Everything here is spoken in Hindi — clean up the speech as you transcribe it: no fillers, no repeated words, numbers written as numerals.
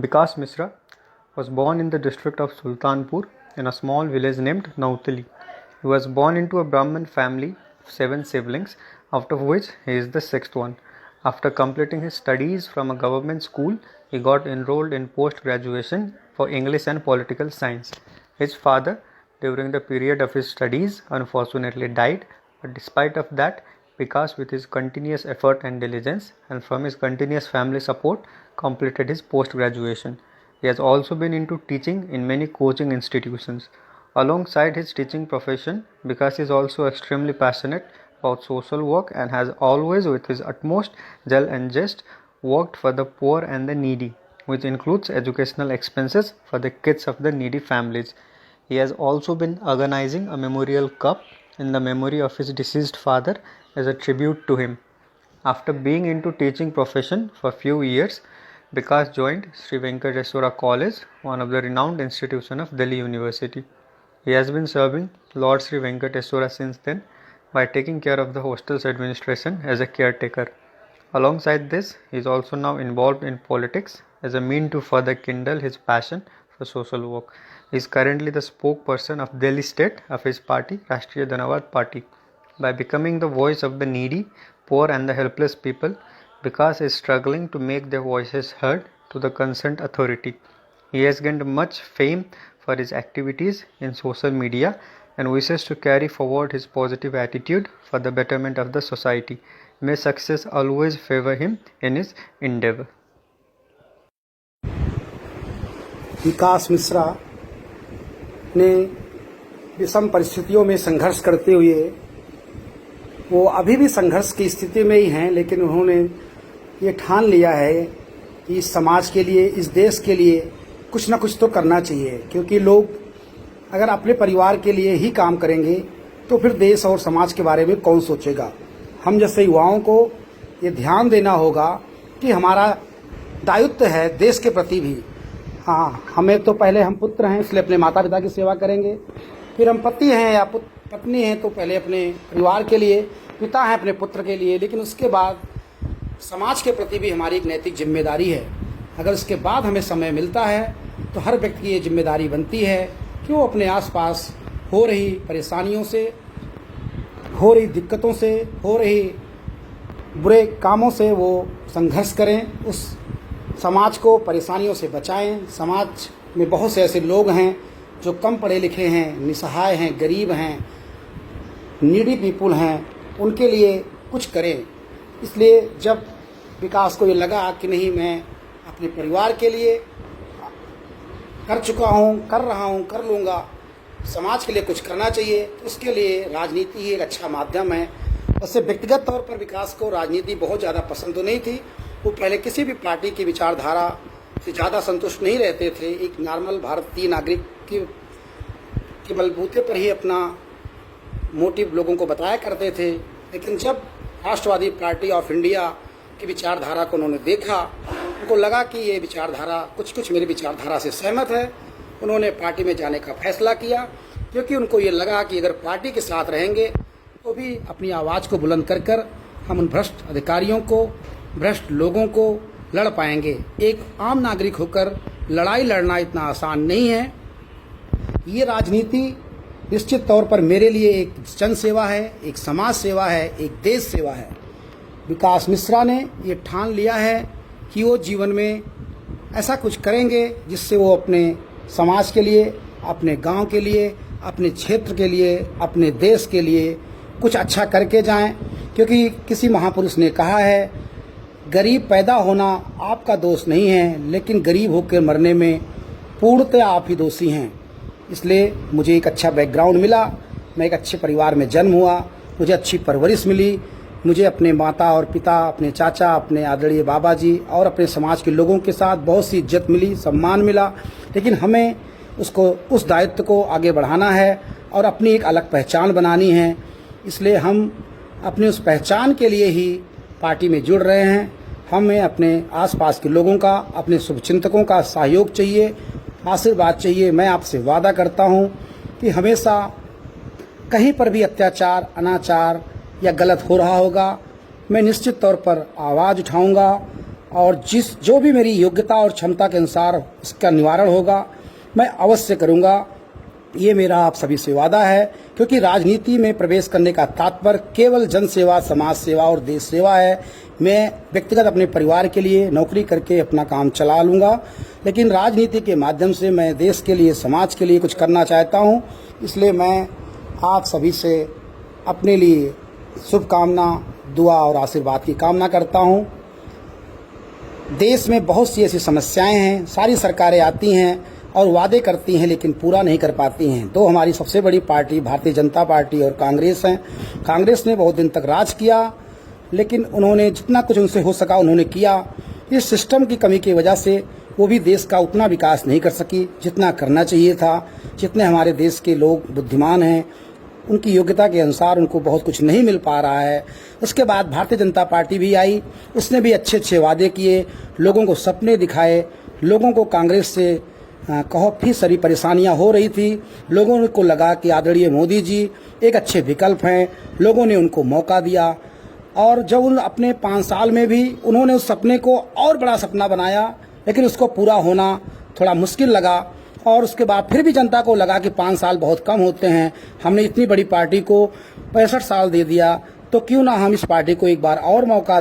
Vikas Misra was born in the district of Sultanpur in a small village named Nautali. He was born into a Brahmin family of 7 siblings, out of which he is the sixth one. After completing his studies from a government school, he got enrolled in post graduation for English and political science. His father, during the period of his studies, unfortunately died, but despite of that, Vikas, with his continuous effort and diligence, and from his continuous family support, completed his post graduation. He has also been into teaching in many coaching institutions. Alongside his teaching profession, Vikas is also extremely passionate about social work and has always, with his utmost zeal and zest, worked for the poor and the needy, which includes educational expenses for the kids of the needy families. He has also been organizing a memorial cup in the memory of his deceased father as a tribute to him. After being into teaching profession for few years, Vikas joined Sri Venkateswara College, one of the renowned institution of Delhi University. He has been serving Lord Sri Venkateswara since then by taking care of the hostel's administration as a caretaker. Alongside this, he is also now involved in politics as a mean to further kindle his passion for social work. He is currently the spokesperson of Delhi state of his party, Rashtriya Janawad Party. By becoming the voice of the needy, poor and the helpless people, Vikas is struggling to make their voices heard to the concerned authority. He has gained much fame for his activities in social media and wishes to carry forward his positive attitude for the betterment of the society. May success always favor him in his endeavor. विकास मिश्रा ने विषम परिस्थितियों में संघर्ष करते हुए वो अभी भी संघर्ष की स्थिति में ही हैं, लेकिन उन्होंने ये ठान लिया है कि इस समाज के लिए, इस देश के लिए कुछ ना कुछ तो करना चाहिए, क्योंकि लोग अगर अपने परिवार के लिए ही काम करेंगे तो फिर देश और समाज के बारे में कौन सोचेगा। हम जैसे युवाओं को ये ध्यान देना होगा कि हमारा दायित्व है देश के प्रति भी। हाँ, हमें तो पहले हम पुत्र हैं इसलिए अपने माता पिता की सेवा करेंगे, फिर हम पति हैं या पत्नी हैं तो पहले अपने परिवार के लिए, पिता हैं अपने पुत्र के लिए, लेकिन उसके बाद समाज के प्रति भी हमारी एक नैतिक जिम्मेदारी है। अगर उसके बाद हमें समय मिलता है तो हर व्यक्ति की ये जिम्मेदारी बनती है कि वो अपने आसपास हो रही परेशानियों से, हो रही दिक्कतों से, हो रही बुरे कामों से वो संघर्ष करें, उस समाज को परेशानियों से बचाएं। समाज में बहुत से ऐसे लोग हैं जो कम पढ़े लिखे हैं, निसहाय हैं, गरीब हैं, नीडी पीपुल हैं, उनके लिए कुछ करें। इसलिए जब विकास को ये लगा कि नहीं, मैं अपने परिवार के लिए कर चुका हूँ, कर रहा हूँ, कर लूँगा, समाज के लिए कुछ करना चाहिए, तो उसके लिए राजनीति ही एक अच्छा माध्यम है। वैसे व्यक्तिगत तौर पर विकास को राजनीति बहुत ज़्यादा पसंद तो नहीं थी। वो पहले किसी भी पार्टी की विचारधारा से ज़्यादा संतुष्ट नहीं रहते थे। एक नॉर्मल भारतीय नागरिक के बलबूते पर ही अपना मोटिव लोगों को बताया करते थे। लेकिन जब राष्ट्रवादी पार्टी ऑफ इंडिया की विचारधारा को उन्होंने देखा, उनको लगा कि ये विचारधारा कुछ मेरी विचारधारा से सहमत है, उन्होंने पार्टी में जाने का फैसला किया, क्योंकि उनको ये लगा कि अगर पार्टी के साथ रहेंगे तो भी अपनी आवाज़ को बुलंद कर कर हम उन भ्रष्ट अधिकारियों को, भ्रष्ट लोगों को लड़ पाएंगे। एक आम नागरिक होकर लड़ाई लड़ना इतना आसान नहीं है। ये राजनीति निश्चित तौर पर मेरे लिए एक जन सेवा है, एक समाज सेवा है, एक देश सेवा है। विकास मिश्रा ने ये ठान लिया है कि वो जीवन में ऐसा कुछ करेंगे जिससे वो अपने समाज के लिए, अपने गांव के लिए, अपने क्षेत्र के लिए, अपने देश के लिए कुछ अच्छा करके जाएं। क्योंकि किसी महापुरुष ने कहा है, गरीब पैदा होना आपका दोष नहीं है, लेकिन गरीब होकर मरने में पूर्णतः आप ही दोषी हैं। इसलिए मुझे एक अच्छा बैकग्राउंड मिला, मैं एक अच्छे परिवार में जन्म हुआ, मुझे अच्छी परवरिश मिली, मुझे अपने माता और पिता, अपने चाचा, अपने आदरणीय बाबा जी और अपने समाज के लोगों के साथ बहुत सी इज्जत मिली, सम्मान मिला। लेकिन हमें उस दायित्व को आगे बढ़ाना है और अपनी एक अलग पहचान बनानी है। इसलिए हम अपने उस पहचान के लिए ही पार्टी में जुड़ रहे हैं। हमें अपने आसपास के लोगों का, अपने शुभचिंतकों का सहयोग चाहिए, आशीर्वाद चाहिए। मैं आपसे वादा करता हूं कि हमेशा कहीं पर भी अत्याचार, अनाचार या गलत हो रहा होगा, मैं निश्चित तौर पर आवाज़ उठाऊंगा और जो भी मेरी योग्यता और क्षमता के अनुसार इसका निवारण होगा मैं अवश्य करूंगा। ये मेरा आप सभी से वादा है, क्योंकि राजनीति में प्रवेश करने का तात्पर्य केवल जन सेवा, समाज सेवा और देश सेवा है। मैं व्यक्तिगत अपने परिवार के लिए नौकरी करके अपना काम चला लूँगा, लेकिन राजनीति के माध्यम से मैं देश के लिए, समाज के लिए कुछ करना चाहता हूँ। इसलिए मैं आप सभी से अपने लिए शुभकामना, दुआ और आशीर्वाद की कामना करता हूँ। देश में बहुत सी ऐसी समस्याएं हैं, सारी सरकारें आती हैं और वादे करती हैं लेकिन पूरा नहीं कर पाती हैं। तो हमारी सबसे बड़ी पार्टी भारतीय जनता पार्टी और कांग्रेस है। कांग्रेस ने बहुत दिन तक राज किया, लेकिन उन्होंने जितना कुछ उनसे हो सका उन्होंने किया। इस सिस्टम की कमी की वजह से वो भी देश का उतना विकास नहीं कर सकी जितना करना चाहिए था। जितने हमारे देश के लोग बुद्धिमान हैं, उनकी योग्यता के अनुसार उनको बहुत कुछ नहीं मिल पा रहा है। उसके बाद भारतीय जनता पार्टी भी आई, उसने भी अच्छे अच्छे वादे किए, लोगों को सपने दिखाए। लोगों को कांग्रेस से काफ़ी सारी परेशानियां हो रही थी। लोगों को लगा कि आदरणीय मोदी जी एक अच्छे विकल्प हैं। लोगों ने उनको मौका दिया और जब उन अपने 5 साल में भी उन्होंने उस सपने को और बड़ा सपना बनाया, लेकिन उसको पूरा होना थोड़ा मुश्किल लगा। और उसके बाद फिर भी जनता को लगा कि 5 साल बहुत कम होते हैं, हमने इतनी बड़ी पार्टी को 65 साल दे दिया, तो क्यों ना हम इस पार्टी को एक बार और मौका दें।